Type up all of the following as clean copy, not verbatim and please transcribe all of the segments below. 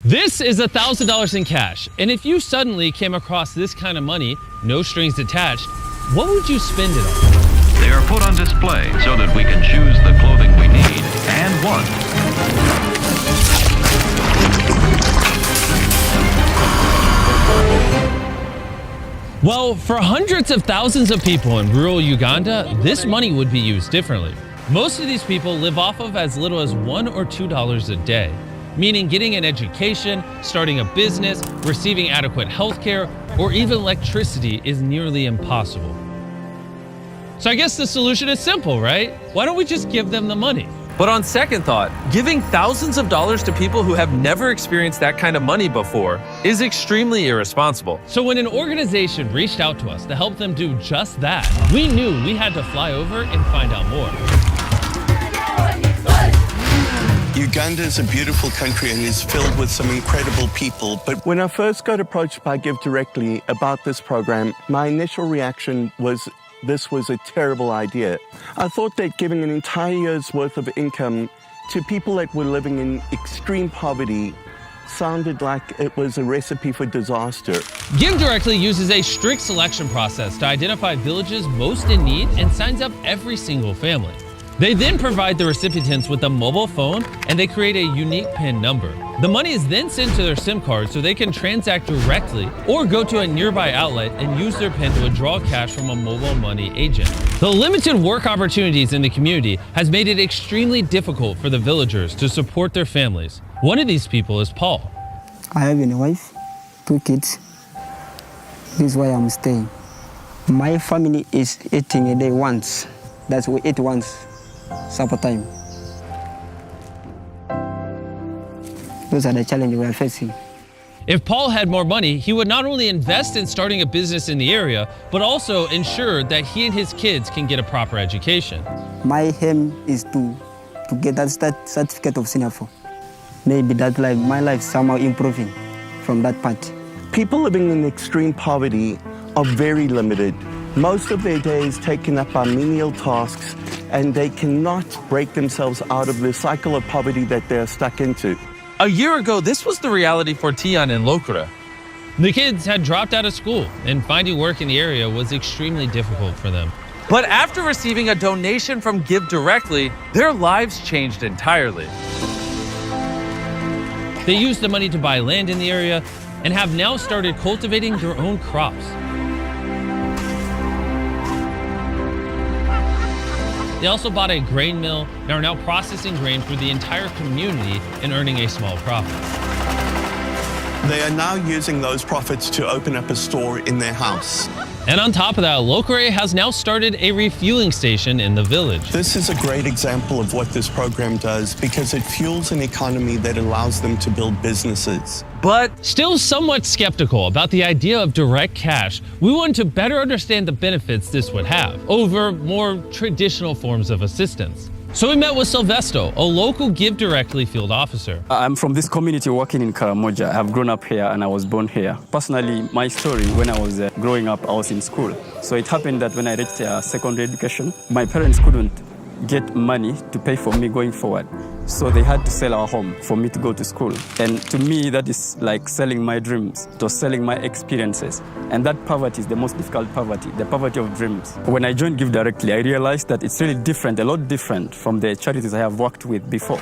This is $1,000 in cash, and if you suddenly came across this kind of money, no strings attached, what would you spend it on? They are put on display so that we can choose the clothing we need and want. Well, for hundreds of thousands of people in rural Uganda, this money would be used differently. Most of these people live off of as little as $1 or $2 a day, meaning getting an education, starting a business, receiving adequate health care, or even electricity is nearly impossible. So I guess the solution is simple, right? Why don't we just give them the money? But on second thought, giving thousands of dollars to people who have never experienced that kind of money before is extremely irresponsible. So when an organization reached out to us to help them do just that, we knew we had to fly over and find out more. Uganda is a beautiful country and is filled with some incredible people. But when I first got approached by Give Directly about this program, my initial reaction was this was a terrible idea. I thought that giving an entire year's worth of income to people that were living in extreme poverty sounded like it was a recipe for disaster. Give Directly uses a strict selection process to identify villages most in need and signs up every single family. They then provide the recipients with a mobile phone and they create a unique PIN number. The money is then sent to their SIM card so they can transact directly or go to a nearby outlet and use their PIN to withdraw cash from a mobile money agent. The limited work opportunities in the community has made it extremely difficult for the villagers to support their families. One of these people is Paul. I have a wife, 2 kids. This is why I'm staying. My family is eating a day once. That's we eat once. Supper time. Those are the challenges we are facing. If Paul had more money, he would not only invest in starting a business in the area, but also ensure that he and his kids can get a proper education. My aim is to get that certificate of Singapore. Maybe that my life somehow improving from that part. People living in extreme poverty are very limited. Most of their day is taken up by menial tasks, and they cannot break themselves out of the cycle of poverty that they're stuck into. A year ago, this was the reality for Tian and Lokura. The kids had dropped out of school, and finding work in the area was extremely difficult for them. But after receiving a donation from Give Directly, their lives changed entirely. They used the money to buy land in the area and have now started cultivating their own crops. They also bought a grain mill and are now processing grain for the entire community and earning a small profit. They are now using those profits to open up a store in their house. And on top of that, Lokore has now started a refueling station in the village. This is a great example of what this program does because it fuels an economy that allows them to build businesses. But still somewhat skeptical about the idea of direct cash, we want to better understand the benefits this would have over more traditional forms of assistance. So we met with Silvesto, a local Give Directly field officer. I'm from this community working in Karamoja. I've grown up here and I was born here. Personally, my story, when I was growing up, I was in school. So it happened that when I reached secondary education, my parents couldn't get money to pay for me going forward. So they had to sell our home for me to go to school. And to me, that is like selling my dreams, to selling my experiences. And that poverty is the most difficult poverty, the poverty of dreams. When I joined Give Directly, I realized that it's really different, a lot different from the charities I have worked with before.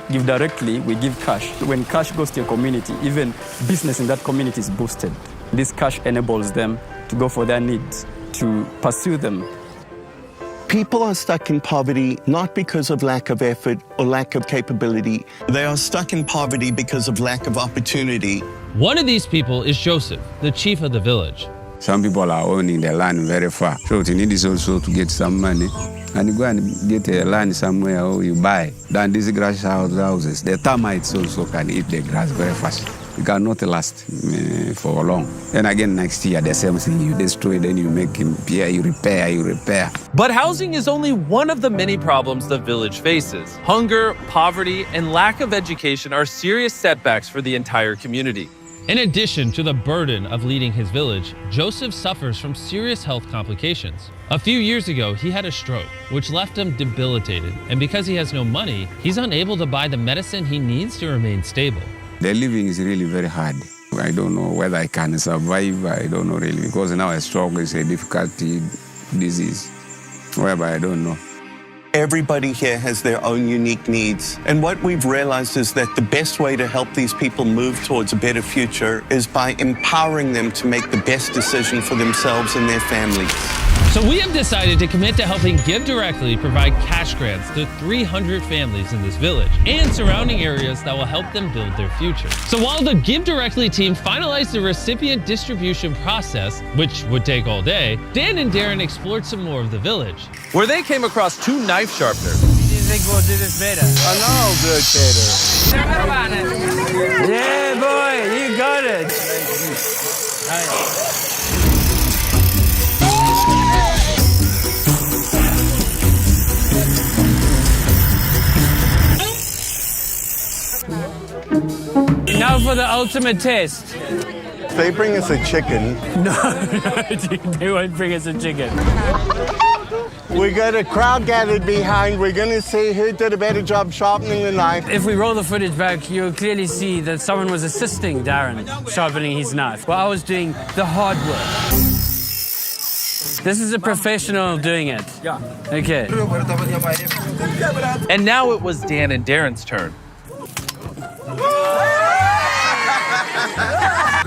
Give Directly, we give cash. When cash goes to your community, even business in that community is boosted. This cash enables them to go for their needs, to pursue them. People are stuck in poverty not because of lack of effort or lack of capability. They are stuck in poverty because of lack of opportunity. One of these people is Joseph, the chief of the village. Some people are owning their land very far. So what you need is also to get some money. And you go and get a land somewhere or you buy. Then these grass houses, the termites also can eat the grass very fast. You cannot last for long. And again, next year, the same thing. You destroy, then you make him repair, you repair. But housing is only one of the many problems the village faces. Hunger, poverty, and lack of education are serious setbacks for the entire community. In addition to the burden of leading his village, Joseph suffers from serious health complications. A few years ago, he had a stroke, which left him debilitated. And because he has no money, he's unable to buy the medicine he needs to remain stable. The living is really very hard. I don't know whether I can survive. I don't know really, because now a stroke is a difficult disease, whereby I don't know. Everybody here has their own unique needs. And what we've realized is that the best way to help these people move towards a better future is by empowering them to make the best decision for themselves and their families. So we have decided to commit to helping Give Directly provide cash grants to 300 families in this village and surrounding areas that will help them build their future. So while the Give Directly team finalized the recipient distribution process, which would take all day, Dan and Darren explored some more of the village, where they came across 2 knife sharpeners. Do you think we'll do this better? I know, good cater. Yeah, boy, you got it. Now for the ultimate test. They bring us a chicken. No, they won't bring us a chicken. We got a crowd gathered behind. We're going to see who did a better job sharpening the knife. If we roll the footage back, you'll clearly see that someone was assisting Darren sharpening his knife while I was doing the hard work. This is a professional doing it. Yeah. Okay. And now it was Dan and Darren's turn.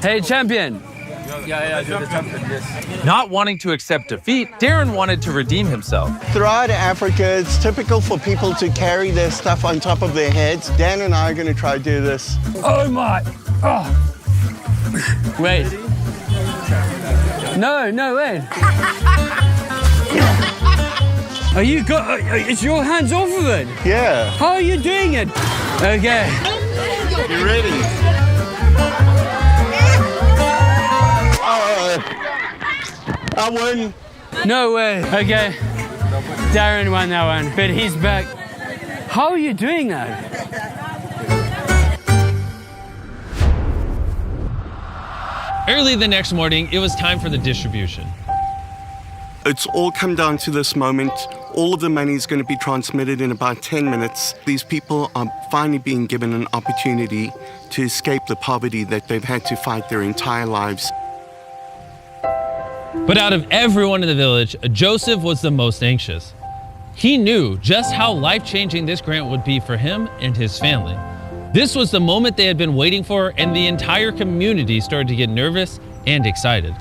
Hey, champion. Not wanting to accept defeat, Darren wanted to redeem himself. Throughout Africa, it's typical for people to carry their stuff on top of their heads. Dan and I are going to try to do this. Oh, my. Oh. Wait. No, wait. Are you it's your hands off of it? Yeah. How are you doing it? Okay. You ready? I won. No way. Okay. Darren won that one, but he's back. How are you doing that? Early the next morning, it was time for the distribution. It's all come down to this moment. All of the money is going to be transmitted in about 10 minutes. These people are finally being given an opportunity to escape the poverty that they've had to fight their entire lives. But out of everyone in the village, Joseph was the most anxious. He knew just how life-changing this grant would be for him and his family. This was the moment they had been waiting for, and the entire community started to get nervous and excited.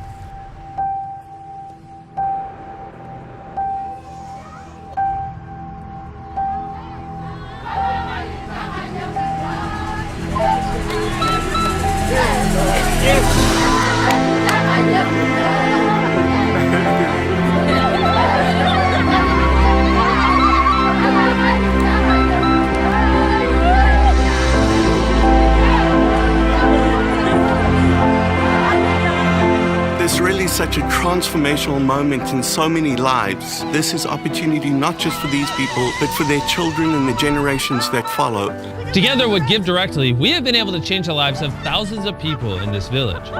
Such a transformational moment in so many lives. This is opportunity not just for these people, but for their children and the generations that follow. Together with Give Directly, we have been able to change the lives of thousands of people in this village.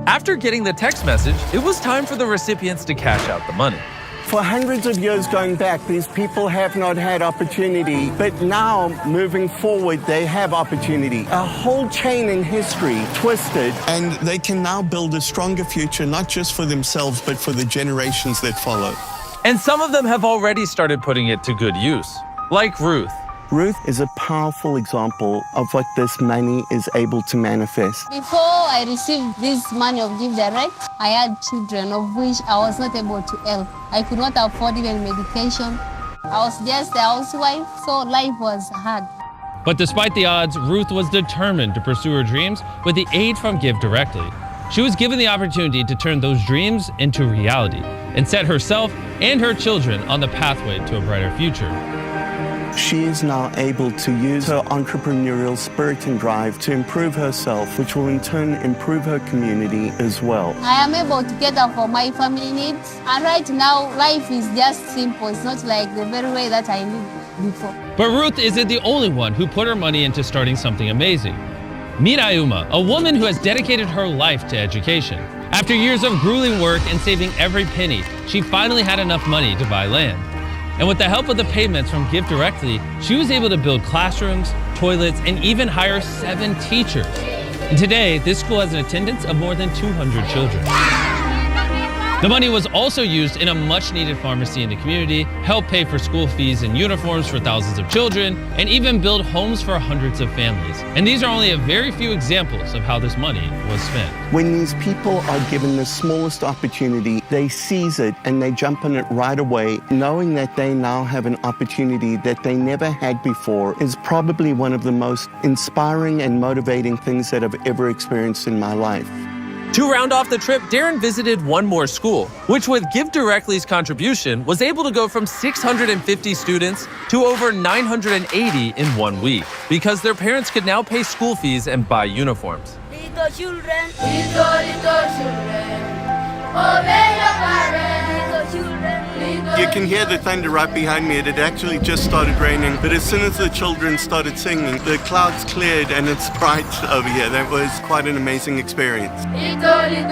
After getting the text message, it was time for the recipients to cash out the money. For hundreds of years going back, these people have not had opportunity, but now, moving forward, they have opportunity. A whole chain in history twisted, and they can now build a stronger future, not just for themselves, but for the generations that follow. And some of them have already started putting it to good use, like Ruth. Ruth is a powerful example of what this money is able to manifest. Before I received this money of Give Direct, I had children of which I was not able to help. I could not afford even medication. I was just a housewife, so life was hard. But despite the odds, Ruth was determined to pursue her dreams with the aid from Give Directly. She was given the opportunity to turn those dreams into reality and set herself and her children on the pathway to a brighter future. she is now able to use her entrepreneurial spirit and drive to improve herself, which will in turn improve her community as well. I am able to cater for my family needs. And right now, life is just simple. It's not like the very way that I lived before. But Ruth isn't the only one who put her money into starting something amazing. Meet Ayuma, a woman who has dedicated her life to education. After years of grueling work and saving every penny, she finally had enough money to buy land. And with the help of the payments from Give Directly, she was able to build classrooms, toilets, and even hire 7 teachers. And today, this school has an attendance of more than 200 children. The money was also used in a much-needed pharmacy in the community, help pay for school fees and uniforms for thousands of children, and even build homes for hundreds of families. And these are only a very few examples of how this money was spent. When these people are given the smallest opportunity, they seize it and they jump on it right away, knowing that they now have an opportunity that they never had before is probably one of the most inspiring and motivating things that I've ever experienced in my life. To round off the trip, Darren visited one more school, which with Give Directly's contribution was able to go from 650 students to over 980 in 1 week, because their parents could now pay school fees and buy uniforms. Little children, little children, obey your parents, little children. You can hear the thunder right behind me. It had actually just started raining, but as soon as the children started singing, the clouds cleared and it's bright over here. That was quite an amazing experience. Little children,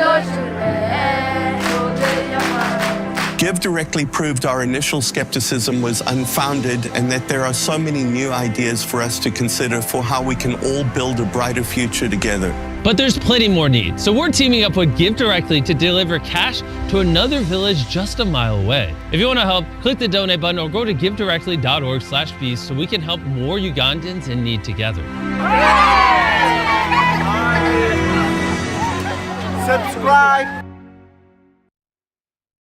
obey your parents. Give Directly proved our initial skepticism was unfounded and that there are so many new ideas for us to consider for how we can all build a brighter future together. But there's plenty more need, so we're teaming up with Give Directly to deliver cash to another village just a mile away. If you want to help, click the donate button or go to givedirectly.org/feast so we can help more Ugandans in need together. Subscribe.